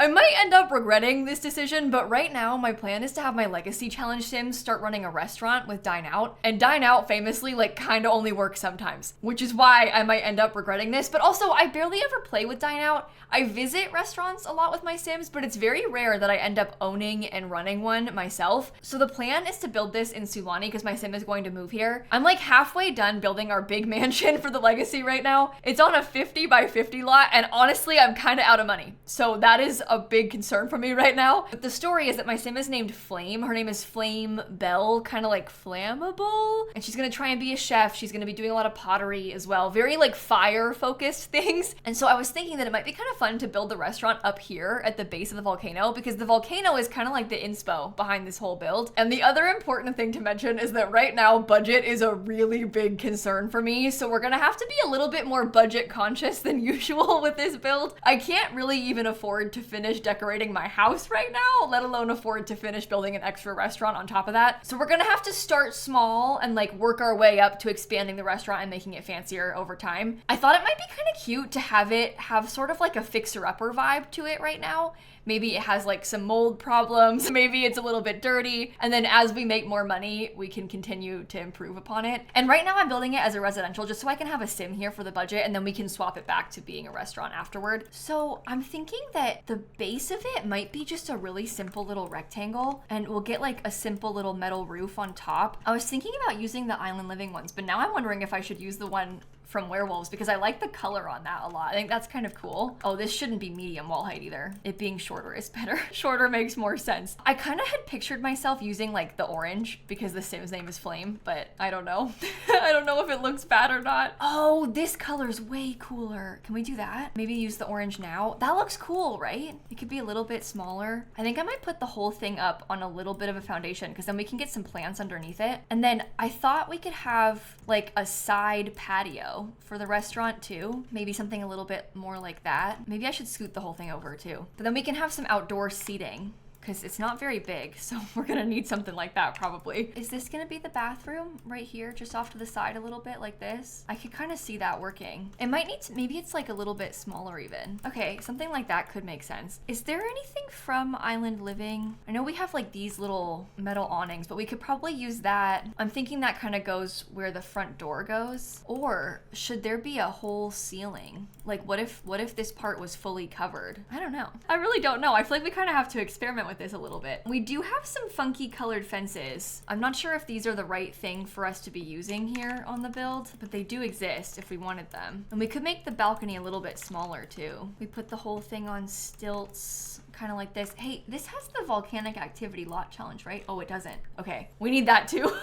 I might end up regretting this decision, but right now my plan is to have my Legacy Challenge Sims start running a restaurant with Dine Out. And Dine Out famously like kind of only works sometimes, which is why I might end up regretting this. But also I barely ever play with Dine Out. I visit restaurants a lot with my Sims, but it's very rare that I end up owning and running one myself. So the plan is to build this in Sulani because my Sim is going to move here. I'm like halfway done building our big mansion for the Legacy right now. It's on a 50 by 50 lot, and honestly, I'm kind of out of money. So that is a big concern for me right now. But the story is that my Sim is named Flame. Her name is Flame Belle, kind of like flammable. And she's gonna try and be a chef. She's gonna be doing a lot of pottery as well. Very like fire focused things. And so I was thinking that it might be kind of fun to build the restaurant up here at the base of the volcano, because the volcano is kind of like the inspo behind this whole build. And the other important thing to mention is that right now budget is a really big concern for me. So we're gonna have to be a little bit more budget conscious than usual with this build. I can't really even afford to finish decorating my house right now, let alone afford to finish building an extra restaurant on top of that. So we're gonna have to start small and like work our way up to expanding the restaurant and making it fancier over time. I thought it might be kind of cute to have it have sort of like a fixer-upper vibe to it right now. Maybe it has like some mold problems, maybe it's a little bit dirty, and then as we make more money, we can continue to improve upon it. And right now I'm building it as a residential just so I can have a Sim here for the budget, and then we can swap it back to being a restaurant afterward. So I'm thinking that the base of it might be just a really simple little rectangle, and we'll get like a simple little metal roof on top. I was thinking about using the Island Living ones, but now I'm wondering if I should use the one from Werewolves because I like the color on that a lot. I think that's kind of cool. Oh, this shouldn't be medium wall height either. It being shorter is better. Shorter makes more sense. I kind of had pictured myself using like the orange because the Sim's name is Flame, but I don't know. I don't know if it looks bad or not. Oh, this color's way cooler. Can we do that? Maybe use the orange now. That looks cool, right? It could be a little bit smaller. I think I might put the whole thing up on a little bit of a foundation because then we can get some plants underneath it. And then I thought we could have like a side patio for the restaurant too. Maybe something a little bit more like that. Maybe I should scoot the whole thing over too. But then we can have some outdoor seating because it's not very big, so we're gonna need something like that probably. Is this gonna be the bathroom right here, just off to the side a little bit like this? I could kind of see that working. It might need to, maybe it's like a little bit smaller even. Okay, something like that could make sense. Is there anything from Island Living? I know we have like these little metal awnings, but we could probably use that. I'm thinking that kind of goes where the front door goes. Or should there be a whole ceiling? Like what if this part was fully covered? I don't know. I really don't know. I feel like we kind of have to experiment with this a little bit. We do have some funky colored fences. I'm not sure if these are the right thing for us to be using here on the build, but they do exist if we wanted them. And we could make the balcony a little bit smaller too. We put the whole thing on stilts, kind of like this. Hey, this has the volcanic activity lot challenge, right? Oh, it doesn't. Okay, we need that too.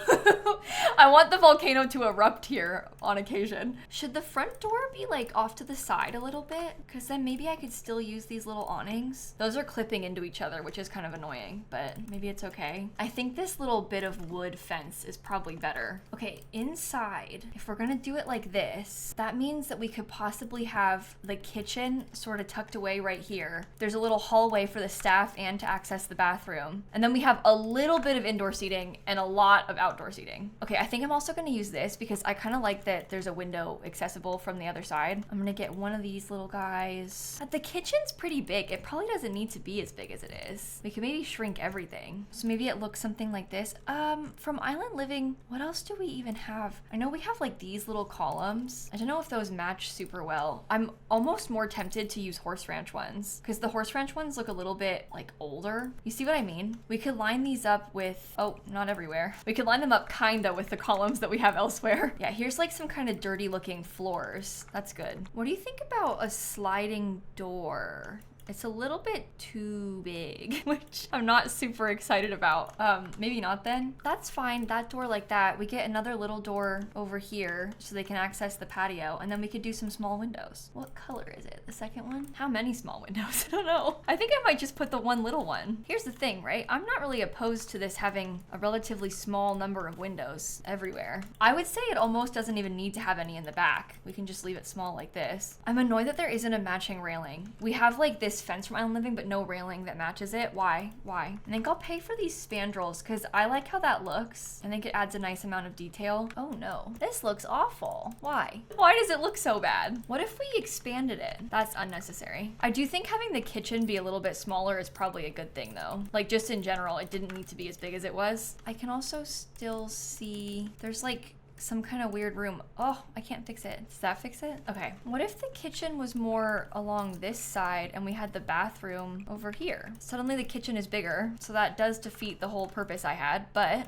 I want the volcano to erupt here on occasion. Should the front door be like off to the side a little bit? Because then maybe I could still use these little awnings. Those are clipping into each other, which is kind of annoying, but maybe it's okay. I think this little bit of wood fence is probably better. Okay, inside, if we're gonna do it like this, that means that we could possibly have the kitchen sort of tucked away right here. There's a little hallway for the staff and to access the bathroom. And then we have a little bit of indoor seating and a lot of outdoor seating. Okay, I think I'm also gonna use this because I kind of like that there's a window accessible from the other side. I'm gonna get one of these little guys. The kitchen's pretty big. It probably doesn't need to be as big as it is. We could maybe shrink everything. So maybe it looks something like this. From Island Living, what else do we even have? I know we have like these little columns. I don't know if those match super well. I'm almost more tempted to use Horse Ranch ones because the Horse Ranch ones look a little bit like older. You see what I mean? We could line these up with, oh, not everywhere. We could line them up kinda with the columns that we have elsewhere. Yeah, here's like some kind of dirty looking floors. That's good. What do you think about a sliding door? It's a little bit too big, which I'm not super excited about. Maybe not then. That's fine, that door like that. We get another little door over here so they can access the patio, and then we could do some small windows. What color is it? The second one? How many small windows? I don't know. I think I might just put the one little one. Here's the thing, right? I'm not really opposed to this having a relatively small number of windows everywhere. I would say it almost doesn't even need to have any in the back. We can just leave it small like this. I'm annoyed that there isn't a matching railing. We have like this this fence from Island Living, but no railing that matches it. Why? I think I'll pay for these spandrels because I like how that looks. I think it adds a nice amount of detail. Oh no, this looks awful. Why does it look so bad? What if we expanded it? That's unnecessary. I do think having the kitchen be a little bit smaller is probably a good thing though. Like just in general, it didn't need to be as big as it was. I can also still see there's like some kind of weird room. Oh, I can't fix it. Does that fix it? Okay. What if the kitchen was more along this side and we had the bathroom over here? Suddenly the kitchen is bigger, so that does defeat the whole purpose I had, but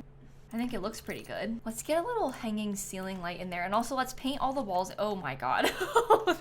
I think it looks pretty good. Let's get a little hanging ceiling light in there, and also let's paint all the walls. Oh my god.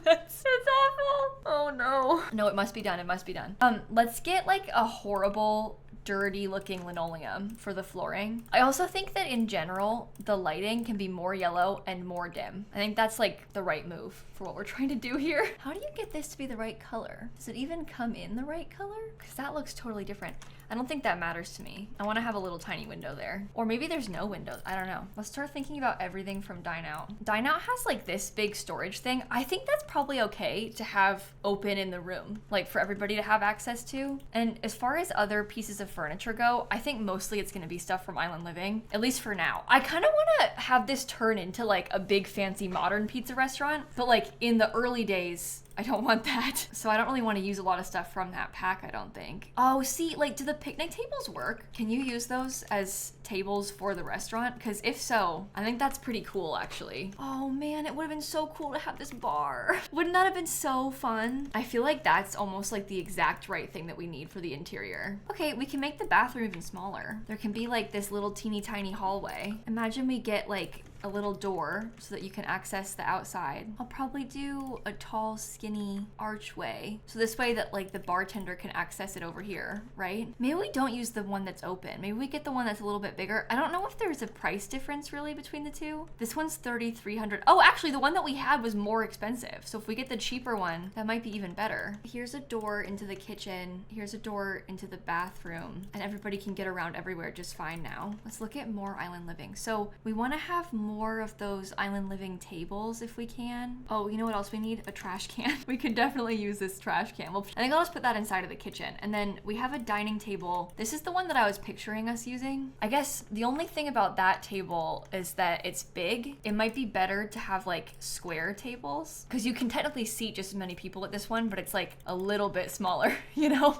That's awful. Oh no. No, it must be done. It must be done. Let's get like a horrible dirty looking linoleum for the flooring. I also think that in general, the lighting can be more yellow and more dim. I think that's like the right move for what we're trying to do here. How do you get this to be the right color? Does it even come in the right color? Because that looks totally different. I don't think that matters to me. I want to have a little tiny window there. Or maybe there's no window. I don't know. Let's start thinking about everything from Dine Out. Dine Out has like this big storage thing. I think that's probably okay to have open in the room, like for everybody to have access to. And as far as other pieces of furniture go, I think mostly it's going to be stuff from Island Living, at least for now. I kind of want to have this turn into like a big fancy modern pizza restaurant, but like in the early days, I don't want that. So I don't really want to use a lot of stuff from that pack, I don't think. Oh, see, like, do the picnic tables work? Can you use those as tables for the restaurant? Because if so, I think that's pretty cool, actually. Oh man, it would have been so cool to have this bar. Wouldn't that have been so fun? I feel like that's almost like the exact right thing that we need for the interior. Okay, we can make the bathroom even smaller. There can be like this little teeny tiny hallway. Imagine we get like a little door so that you can access the outside. I'll probably do a tall, skinny archway. So this way that like the bartender can access it over here, right? Maybe we don't use the one that's open. Maybe we get the one that's a little bit bigger. I don't know if there's a price difference really between the two. This one's $3,300. Oh, actually the one that we had was more expensive. So if we get the cheaper one, that might be even better. Here's a door into the kitchen. Here's a door into the bathroom. And everybody can get around everywhere just fine now. Let's look at more Island Living. So we want to have more of those Island Living tables if we can. Oh, you know what else we need? A trash can. We could definitely use this trash can. Well, I think I'll just put that inside of the kitchen. And then we have a dining table. This is the one that I was picturing us using. I guess the only thing about that table is that it's big. It might be better to have like square tables because you can technically seat just as many people at this one, but it's like a little bit smaller, you know?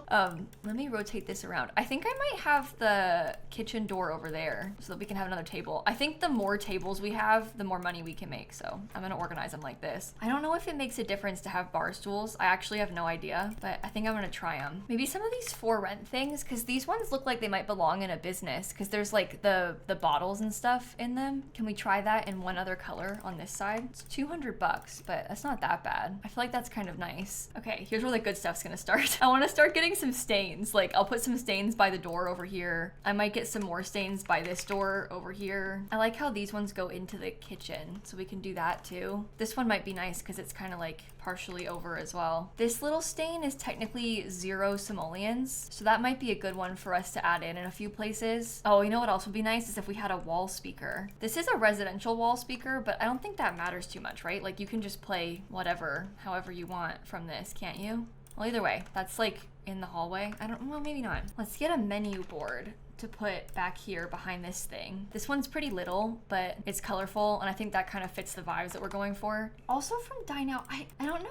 Let me rotate this around. I think I might have the kitchen door over there so that we can have another table. I think the more tables we have, the more money we can make. So I'm gonna organize them like this. I don't know if it makes a difference to have bar stools. I actually have no idea, but I think I'm gonna try them. Maybe some of these for rent things, because these ones look like they might belong in a business because there's like the bottles and stuff in them. Can we try that in one other color on this side? It's $200, but that's not that bad. I feel like that's kind of nice. Okay, here's where the good stuff's gonna start. I want to start getting some stains. Like I'll put some stains by the door over here. I might get some more stains by this door over here. I like how these ones go into the kitchen, so we can do that too. This one might be nice because it's kind of like partially over as well. This little stain is technically 0 simoleons, so that might be a good one for us to add in a few places. Oh, you know what else would be nice is if we had a wall speaker. This is a residential wall speaker, but I don't think that matters too much, right? Like you can just play whatever, however you want from this, can't you? Well, either way, that's like in the hallway. Well, maybe not. Let's get a menu board to put back here behind this thing. This one's pretty little, but it's colorful, and I think that kind of fits the vibes that we're going for. Also from Dine Out, I don't know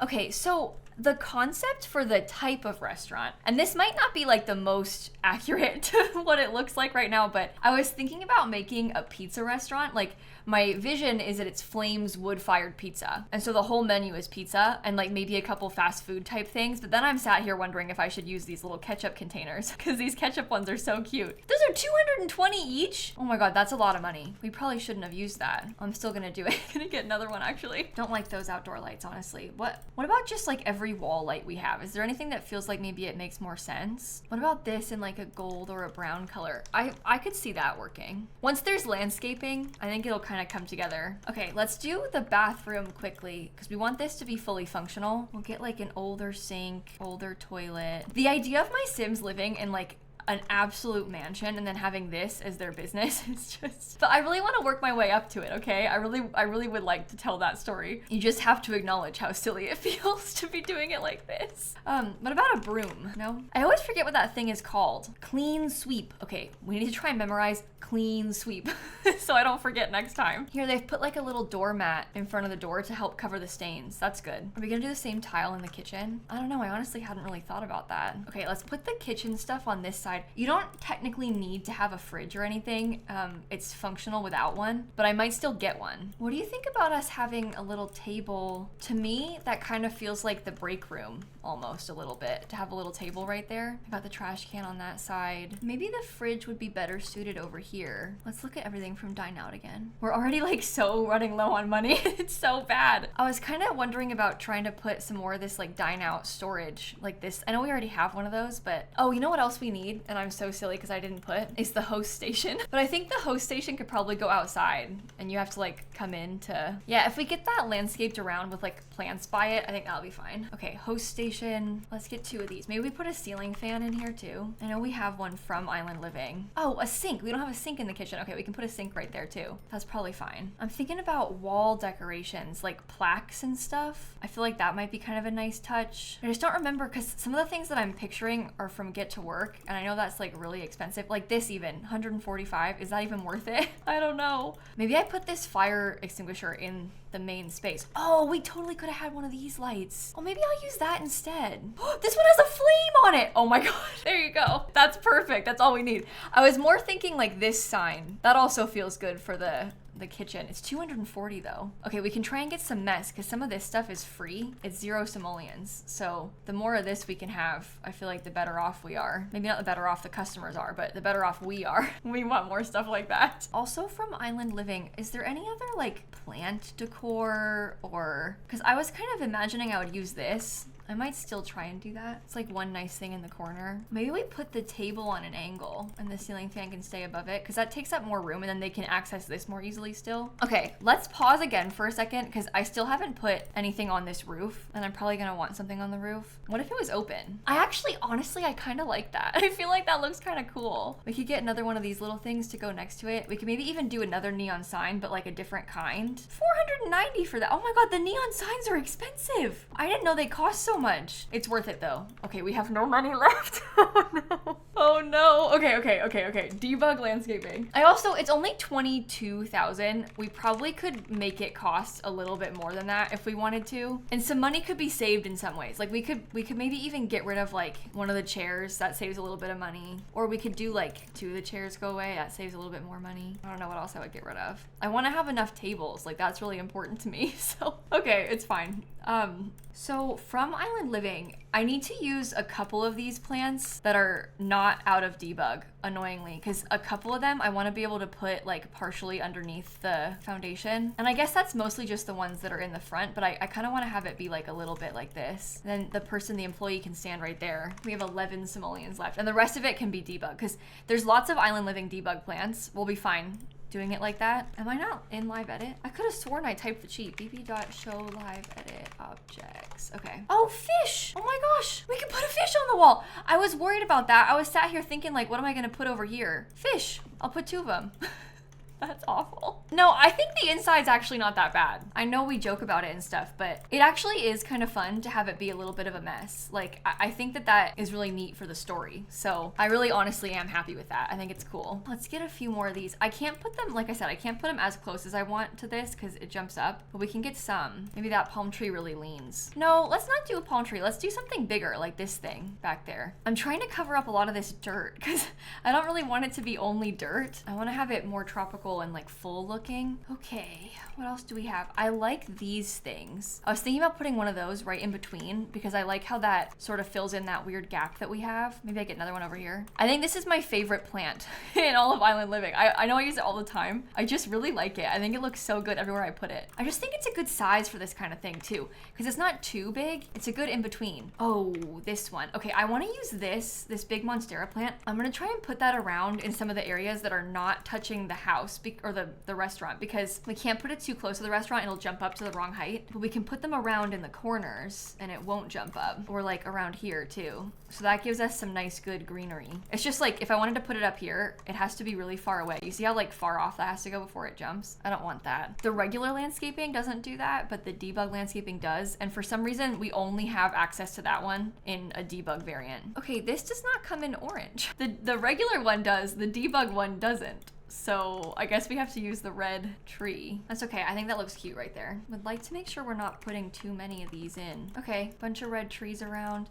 okay, so the concept for the type of restaurant, and this might not be like the most accurate to what it looks like right now, but I was thinking about making a pizza restaurant. Like my vision is that it's Flames wood-fired pizza, and so the whole menu is pizza and like maybe a couple fast food type things, but then I'm sat here wondering if I should use these little ketchup containers because these ketchup ones are so cute. Those are $220 each. Oh my god, that's a lot of money. We probably shouldn't have used that. I'm still gonna do it. Gonna get another one actually. Don't like those outdoor lights, honestly. What about just like every wall light we have? Is there anything that feels like maybe it makes more sense? What about this in like a gold or a brown color? I could see that working. Once there's landscaping, I think it'll kind of come together. Okay, let's do the bathroom quickly because we want this to be fully functional. We'll get like an older sink, older toilet. The idea of my Sims living in like an absolute mansion and then having this as their business is just, but I really want to work my way up to it, okay? I really would like to tell that story. You just have to acknowledge how silly it feels to be doing it like this. What about a broom? No? I always forget what that thing is called. Clean sweep. Okay, we need to try and memorize clean sweep so I don't forget next time. Here, they've put like a little doormat in front of the door to help cover the stains. That's good. Are we gonna do the same tile in the kitchen? I don't know. I honestly hadn't really thought about that. Okay, let's put the kitchen stuff on this side. You don't technically need to have a fridge or anything. It's functional without one, but I might still get one. What do you think about us having a little table? To me, that kind of feels like the break room almost a little bit, to have a little table right there. I got the trash can on that side. Maybe the fridge would be better suited over here. Let's look at everything from Dine Out again. We're already like so running low on money. It's so bad. I was kind of wondering about trying to put some more of this like Dine Out storage like this. I know we already have one of those, but oh, you know what else we need? And I'm so silly because I didn't put, is the host station. But I think the host station could probably go outside and you have to like come in to, yeah, if we get that landscaped around with like plants by it, I think that'll be fine. Okay, host station. Let's get 2 of these. Maybe we put a ceiling fan in here too. I know we have one from Island Living. Oh, a sink. We don't have a sink in the kitchen. Okay, we can put a sink right there too. That's probably fine. I'm thinking about wall decorations, like plaques and stuff. I feel like that might be kind of a nice touch. I just don't remember because some of the things that I'm picturing are from Get to Work, and I know that's like really expensive. Like this even, 145. Is that even worth it? I don't know. Maybe I put this fire extinguisher in the main space. Oh, we totally could have had one of these lights. Oh, maybe I'll use that instead. This one has a flame on it. Oh my gosh, there you go. That's perfect. That's all we need. I was more thinking like this sign. That also feels good for the kitchen. It's 240 though. Okay, we can try and get some mess because some of this stuff is free. It's 0 simoleons. So the more of this we can have, I feel like the better off we are. Maybe not the better off the customers are, but the better off we are. We want more stuff like that. Also from Island Living, is there any other like plant decor or, because I was kind of imagining I would use this. I might still try and do that. It's like one nice thing in the corner. Maybe we put the table on an angle and the ceiling fan can stay above it because that takes up more room and then they can access this more easily still. Okay, let's pause again for a second because I still haven't put anything on this roof and I'm probably gonna want something on the roof. What if it was open? I actually, honestly, I kind of like that. I feel like that looks kind of cool. We could get another one of these little things to go next to it. We could maybe even do another neon sign, but like a different kind. 490 for that. Oh my God, the neon signs are expensive. I didn't know they cost so much. It's worth it though. Okay, we have no money left. Oh no. Oh no. Okay. Debug landscaping. It's only 22,000. We probably could make it cost a little bit more than that if we wanted to. And some money could be saved in some ways. Like we could maybe even get rid of like one of the chairs. That saves a little bit of money. Or we could do like 2 of the chairs go away. That saves a little bit more money. I don't know what else I would get rid of. I want to have enough tables. Like that's really important to me. So, okay, it's fine. So from Island Living, I need to use a couple of these plants that are not out of debug, annoyingly, because a couple of them I want to be able to put like partially underneath the foundation. And I guess that's mostly just the ones that are in the front, but I kind of want to have it be like a little bit like this. And then the employee can stand right there. We have 11 simoleons left and the rest of it can be debug because there's lots of Island Living debug plants. We'll be fine doing it like that. Am I not in live edit? I could have sworn I typed the cheat. bb.show live edit objects. Okay. Oh, fish! Oh my gosh! We can put a fish on the wall! I was worried about that. I was sat here thinking like, what am I gonna put over here? Fish! I'll put 2 of them. That's awful. No, I think the inside's actually not that bad. I know we joke about it and stuff, but it actually is kind of fun to have it be a little bit of a mess. Like, I think that is really neat for the story. So I really honestly am happy with that. I think it's cool. Let's get a few more of these. I can't put them, like I said, I can't put them as close as I want to this because it jumps up, but we can get some. Maybe that palm tree really leans. No, let's not do a palm tree. Let's do something bigger, like this thing back there. I'm trying to cover up a lot of this dirt because I don't really want it to be only dirt. I want to have it more tropical and like full looking. Okay, what else do we have? I like these things. I was thinking about putting one of those right in between because I like how that sort of fills in that weird gap that we have. Maybe I get another one over here. I think this is my favorite plant in all of Island Living. I know I use it all the time. I just really like it. I think it looks so good everywhere I put it. I just think it's a good size for this kind of thing too because it's not too big. It's a good in between. Oh, this one. Okay, I want to use this big monstera plant. I'm gonna try and put that around in some of the areas that are not touching the house house or the restaurant, because we can't put it too close to the restaurant. It'll jump up to the wrong height, but we can put them around in the corners and it won't jump up, or like around here too. So that gives us some nice good greenery. It's just like if I wanted to put it up here, it has to be really far away. You see how like far off that has to go before it jumps? I don't want that. The regular landscaping doesn't do that, but the debug landscaping does. And for some reason, we only have access to that one in a debug variant. Okay, this does not come in orange. The regular one does, the debug one doesn't. So I guess we have to use the red tree. That's okay, I think that looks cute right there. Would like to make sure we're not putting too many of these in. Okay, bunch of red trees around.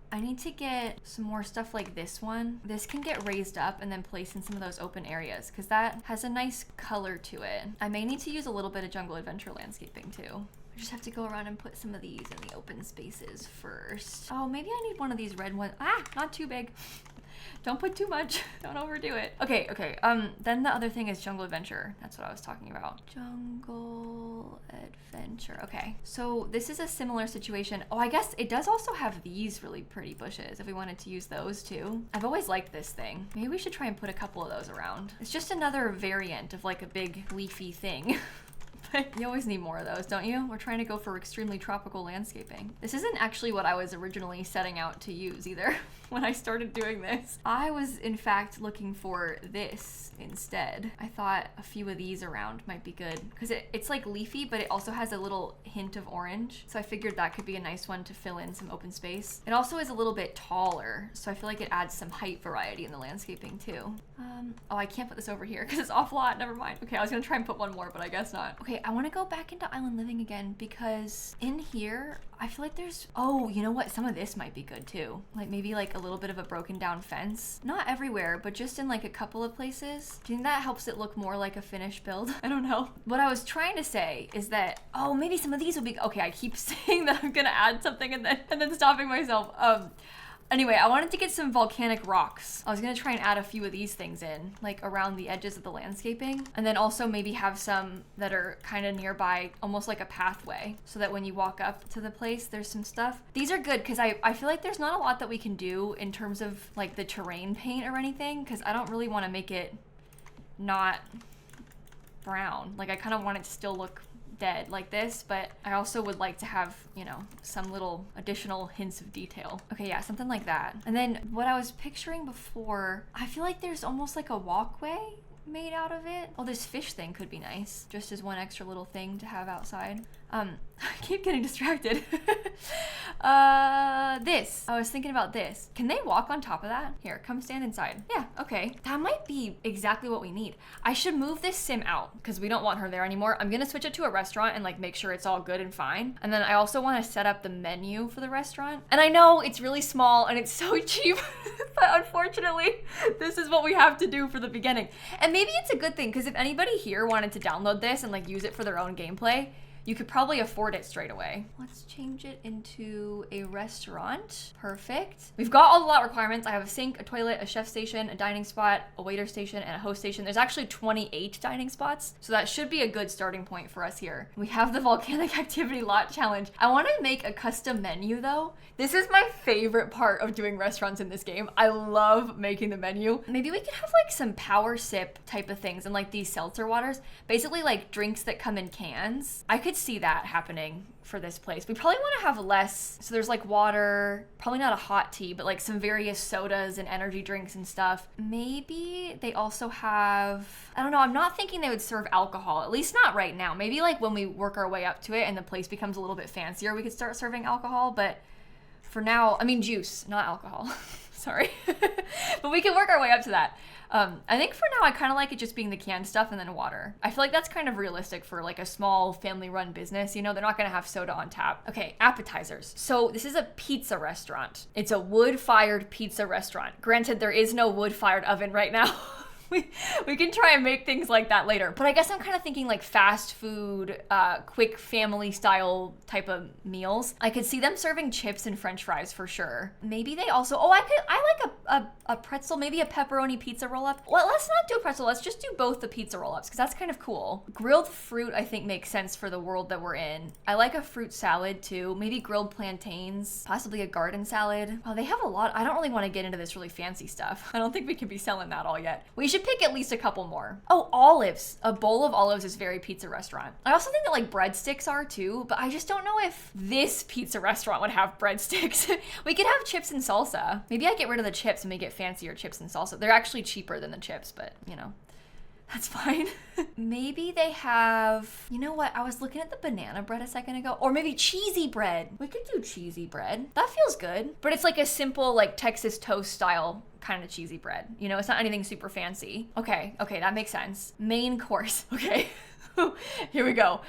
I need to get some more stuff like this one. This can get raised up and then placed in some of those open areas because that has a nice color to it. I may need to use a little bit of jungle adventure landscaping too. I just have to go around and put some of these in the open spaces first. Oh, maybe I need one of these red ones. Ah, not too big. Don't put too much. Don't overdo it. Okay. Then the other thing is jungle adventure. That's what I was talking about. Jungle adventure. Okay. So this is a similar situation. Oh, I guess it does also have these really pretty bushes if we wanted to use those too. I've always liked this thing. Maybe we should try and put a couple of those around. It's just another variant of like a big leafy thing. But you always need more of those, don't you? We're trying to go for extremely tropical landscaping. This isn't actually what I was originally setting out to use either when I started doing this. I was in fact looking for this instead. I thought a few of these around might be good because it's like leafy, but it also has a little hint of orange. So I figured that could be a nice one to fill in some open space. It also is a little bit taller, so I feel like it adds some height variety in the landscaping too. Oh, I can't put this over here because it's off lot. Never mind. Okay, I was gonna try and put one more, but I guess not. Okay, I want to go back into island living again because in here, I feel like there's, oh, you know what? Some of this might be good too. Like maybe like a little bit of a broken down fence. Not everywhere, but just in like a couple of places. Do you think that helps it look more like a finished build? I don't know. What I was trying to say is that, oh, maybe some of these will be, okay, I keep saying that I'm gonna add something and then stopping myself. Anyway, I wanted to get some volcanic rocks. I was gonna try and add a few of these things in, like around the edges of the landscaping. And then also maybe have some that are kind of nearby, almost like a pathway, so that when you walk up to the place, there's some stuff. These are good because I feel like there's not a lot that we can do in terms of like the terrain paint or anything, because I don't really want to make it not brown. Like I kind of want it to still look dead like this, but I also would like to have, you know, some little additional hints of detail. Okay, yeah, something like that. And then what I was picturing before, I feel like there's almost like a walkway made out of it. Oh, this fish thing could be nice, just as one extra little thing to have outside. I keep getting distracted. This. I was thinking about this. Can they walk on top of that? Here, come stand inside. Yeah, okay. That might be exactly what we need. I should move this sim out because we don't want her there anymore. I'm gonna switch it to a restaurant and like make sure it's all good and fine. And then I also want to set up the menu for the restaurant. And I know it's really small and it's so cheap, but unfortunately, this is what we have to do for the beginning. And maybe it's a good thing because if anybody here wanted to download this and like use it for their own gameplay, you could probably afford it straight away. Let's change it into a restaurant. Perfect. We've got all the lot requirements. I have a sink, a toilet, a chef station, a dining spot, a waiter station, and a host station. There's actually 28 dining spots, so that should be a good starting point for us here. We have the volcanic activity lot challenge. I want to make a custom menu though. This is my favorite part of doing restaurants in this game. I love making the menu. Maybe we could have like some power sip type of things and like these seltzer waters, basically like drinks that come in cans. I could see that happening for this place. We probably want to have less, so there's like water, probably not a hot tea, but like some various sodas and energy drinks and stuff. Maybe they also have, I don't know, I'm not thinking they would serve alcohol, at least not right now. Maybe like when we work our way up to it and the place becomes a little bit fancier, we could start serving alcohol, but for now, I mean juice, not alcohol. Sorry. But we can work our way up to that. I think for now, I kind of like it just being the canned stuff and then water. I feel like that's kind of realistic for like a small family-run business. You know, they're not gonna have soda on tap. Okay, appetizers. So this is a pizza restaurant. It's a wood-fired pizza restaurant. Granted, there is no wood-fired oven right now. We can try and make things like that later. But I guess I'm kind of thinking like fast food, quick family style type of meals. I could see them serving chips and french fries for sure. Maybe they also, oh, I like a pretzel, maybe a pepperoni pizza roll-up. Well, let's not do a pretzel. Let's just do both the pizza roll-ups because that's kind of cool. Grilled fruit, I think, makes sense for the world that we're in. I like a fruit salad too. Maybe grilled plantains, possibly a garden salad. Wow, they have a lot. I don't really want to get into this really fancy stuff. I don't think we can be selling that all yet. We should pick at least a couple more. Oh, olives. A bowl of olives is very pizza restaurant. I also think that like breadsticks are too, but I just don't know if this pizza restaurant would have breadsticks. We could have chips and salsa. Maybe I get rid of the chips and we get fancier chips and salsa. They're actually cheaper than the chips, but you know, that's fine. Maybe they have, you know what? I was looking at the banana bread a second ago, or maybe cheesy bread. We could do cheesy bread. That feels good, but it's like a simple like Texas toast style kind of cheesy bread. You know, it's not anything super fancy. Okay, that makes sense. Main course, okay. Here we go.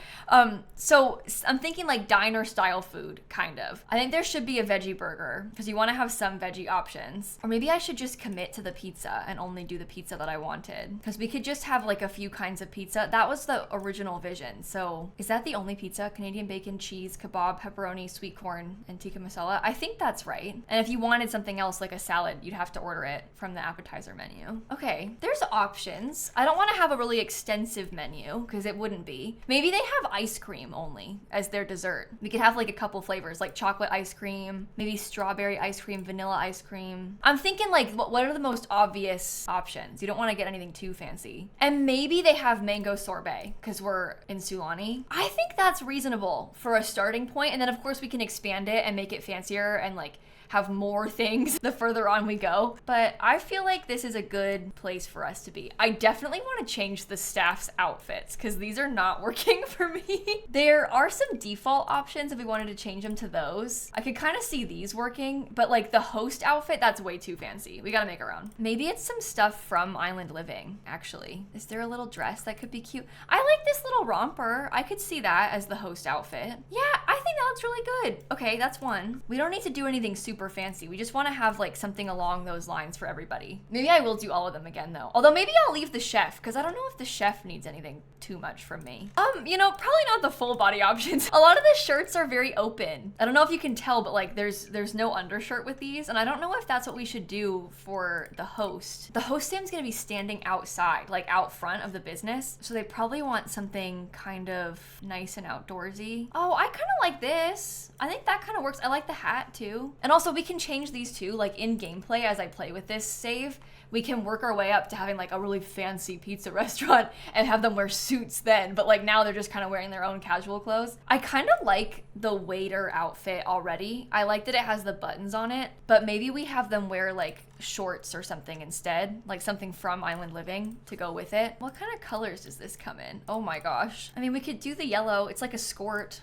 So I'm thinking like diner style food, kind of. I think there should be a veggie burger because you want to have some veggie options. Or maybe I should just commit to the pizza and only do the pizza that I wanted because we could just have like a few kinds of pizza. That was the original vision. So is that the only pizza? Canadian bacon, cheese, kebab, pepperoni, sweet corn, and tikka masala? I think that's right. And if you wanted something else like a salad, you'd have to order it from the appetizer menu. Okay, there's options. I don't want to have a really extensive menu because it wouldn't be. Maybe they have ice cream only as their dessert. We could have like a couple flavors, like chocolate ice cream, maybe strawberry ice cream, vanilla ice cream. I'm thinking like, what are the most obvious options? You don't want to get anything too fancy. And maybe they have mango sorbet because we're in Sulani. I think that's reasonable for a starting point. And then of course we can expand it and make it fancier and like have more things the further on we go. But I feel like this is a good place for us to be. I definitely want to change the staff's outfits because these are not working for me. There are some default options if we wanted to change them to those. I could kind of see these working, but like the host outfit, that's way too fancy. We gotta make our own. Maybe it's some stuff from Island Living, actually. Is there a little dress that could be cute? I like this little romper. I could see that as the host outfit. Yeah, I think that looks really good. Okay, that's one. We don't need to do anything super fancy. We just want to have like something along those lines for everybody. Maybe I will do all of them again though. Although maybe I'll leave the chef because I don't know if the chef needs anything too much from me. You know, probably not the full body options. A lot of the shirts are very open. I don't know if you can tell, but like there's no undershirt with these, and I don't know if that's what we should do for the host. The host stand's gonna be standing outside, like out front of the business, so they probably want something kind of nice and outdoorsy. Oh, I kind of like this. I think that kind of works. I like the hat too. And also we can change these too, like in gameplay as I play with this save, we can work our way up to having like a really fancy pizza restaurant and have them wear suits then, but like now they're just kind of wearing their own casual clothes. I kind of like the waiter outfit already. I like that it has the buttons on it, but maybe we have them wear like shorts or something instead, like something from Island Living to go with it. What kind of colors does this come in? Oh my gosh. I mean, we could do the yellow. It's like a skirt.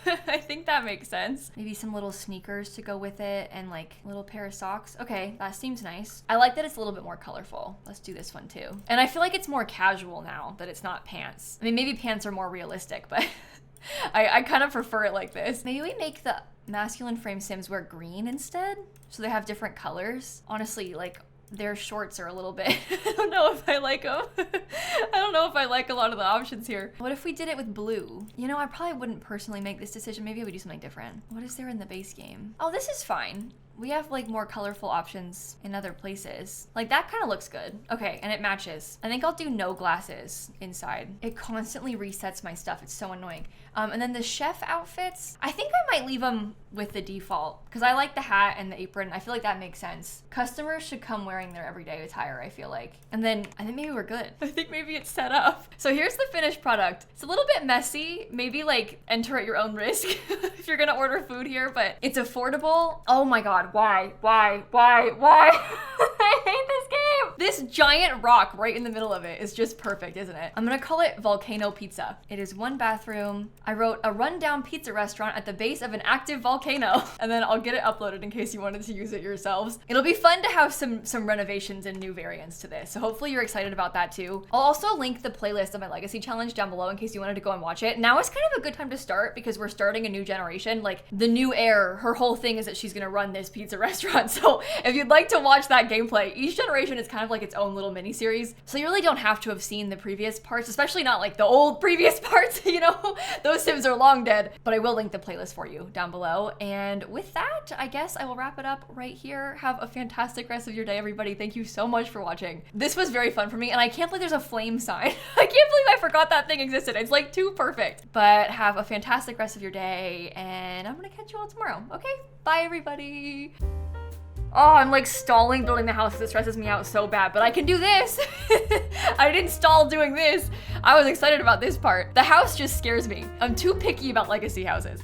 I think that makes sense. Maybe some little sneakers to go with it and like a little pair of socks. Okay, that seems nice. I like that it's a little bit more colorful. Let's do this one too. And I feel like it's more casual now that it's not pants. I mean, maybe pants are more realistic, but I kind of prefer it like this. Maybe we make the masculine frame sims wear green instead, so they have different colors. Honestly, like their shorts are a little bit, I don't know if I like them. I don't know if I like a lot of the options here. What if we did it with blue? You know, I probably wouldn't personally make this decision. Maybe I would do something different. What is there in the base game? Oh, this is fine. We have like more colorful options in other places. Like that kind of looks good. Okay, and it matches. I think I'll do no glasses inside. It constantly resets my stuff. It's so annoying. And then the chef outfits, I think I might leave them with the default because I like the hat and the apron. I feel like that makes sense. Customers should come wearing their everyday attire, I feel like. And then I think maybe we're good. I think maybe it's set up. So here's the finished product. It's a little bit messy. Maybe like enter at your own risk if you're gonna order food here, but it's affordable. Oh my God. Why? I hate this game. This giant rock right in the middle of it is just perfect, isn't it? I'm gonna call it Volcano Pizza. It is one bathroom. I wrote a rundown pizza restaurant at the base of an active volcano. And then I'll get it uploaded in case you wanted to use it yourselves. It'll be fun to have some renovations and new variants to this. So hopefully you're excited about that too. I'll also link the playlist of my legacy challenge down below in case you wanted to go and watch it. Now is kind of a good time to start because we're starting a new generation. Like the new heir, her whole thing is that she's gonna run this pizza restaurant. So if you'd like to watch that gameplay, each generation is kind of of like its own little mini series. So you really don't have to have seen the previous parts, especially not like the old previous parts, you know, those Sims are long dead, but I will link the playlist for you down below. And with that, I guess I will wrap it up right here. Have a fantastic rest of your day, everybody. Thank you so much for watching. This was very fun for me, and I can't believe there's a flame sign. I can't believe I forgot that thing existed. It's like too perfect. But have a fantastic rest of your day, and I'm gonna catch you all tomorrow. Okay, bye everybody. Oh, I'm like stalling building the house because it stresses me out so bad, but I can do this. I didn't stall doing this. I was excited about this part. The house just scares me. I'm too picky about legacy houses.